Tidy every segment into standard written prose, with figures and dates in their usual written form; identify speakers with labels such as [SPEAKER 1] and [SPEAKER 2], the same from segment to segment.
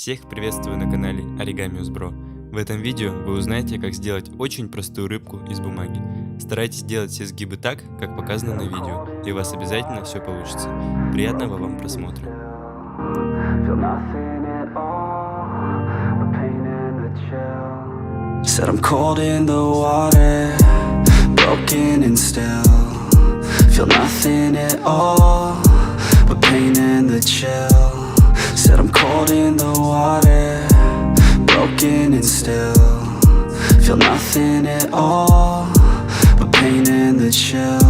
[SPEAKER 1] Всех приветствую на канале Оригами Бро. В этом видео вы узнаете, как сделать очень простую рыбку из бумаги. Старайтесь делать все сгибы так, как показано на видео, и у вас обязательно все получится. Приятного вам просмотра.
[SPEAKER 2] Said I'm cold in the water, broken and still feel nothing at all but pain and the chill. Said I'm cold in the water, broken and still feel nothing at all but pain and the chill.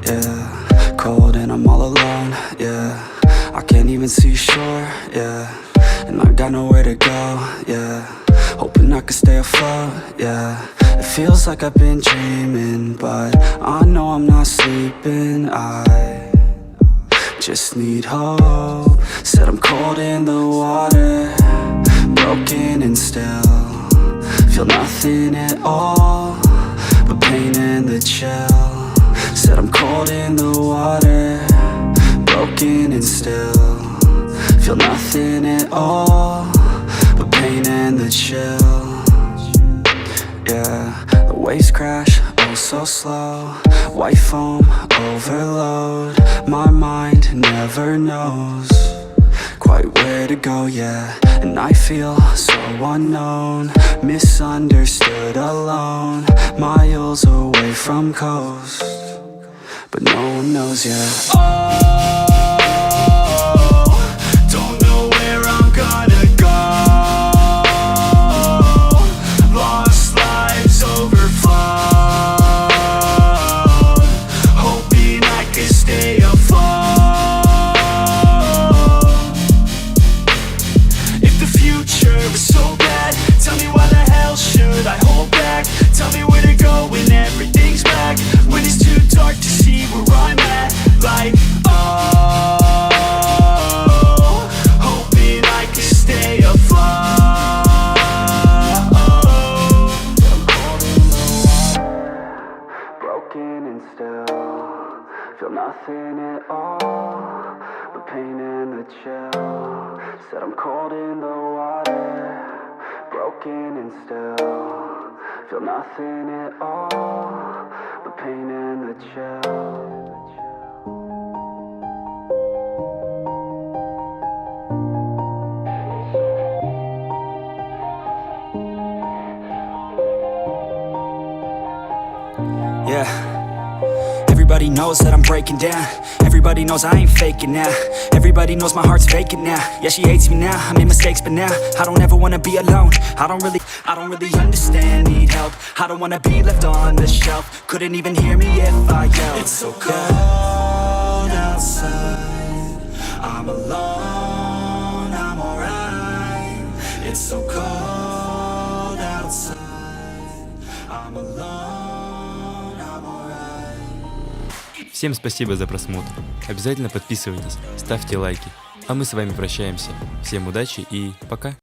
[SPEAKER 2] Yeah, cold and I'm all alone. Yeah, I can't even see shore. Yeah, and I got nowhere to go. Yeah, hoping I can stay afloat, yeah. It feels like I've been dreaming, but I know I'm not sleeping. I just need hope. Said I'm cold in the water, broken and still feel nothing at all but pain and the chill. Said I'm cold in the water, broken and still feel nothing at all but pain and the chill. Yeah, the waves crash, oh so slow. White foam, overload. My mind never knows quite where to go, yeah. And I feel so unknown, misunderstood, alone. Miles away from coast, but no one knows, yeah. Don't know where I'm gonna go. Lost lives overflowed, hoping I can stay afloat. If the future is so bad, tell me why the hell should I hold back? Tell me where to go when everything's back, when it's too dark to see where I'm at. Like, oh, hoping I can stay afloat. Broken and still feel nothing at all but pain and the chill. Said I'm cold in the water, broken and still feel nothing at all but pain and the chill. Yeah, everybody knows that I'm breaking down. Everybody knows I ain't faking now. Everybody knows my heart's vacant now. Yeah, she hates me now, I made mistakes but now I don't ever wanna be alone. I don't really understand, need help. I don't wanna be left on the shelf. Couldn't even hear me if I yelled. It's so cold outside, I'm alone, I'm alright. It's so cold outside, I'm alone, I'm alright.
[SPEAKER 1] Всем спасибо за просмотр. Обязательно подписывайтесь, ставьте лайки. А мы с вами прощаемся. Всем удачи и пока.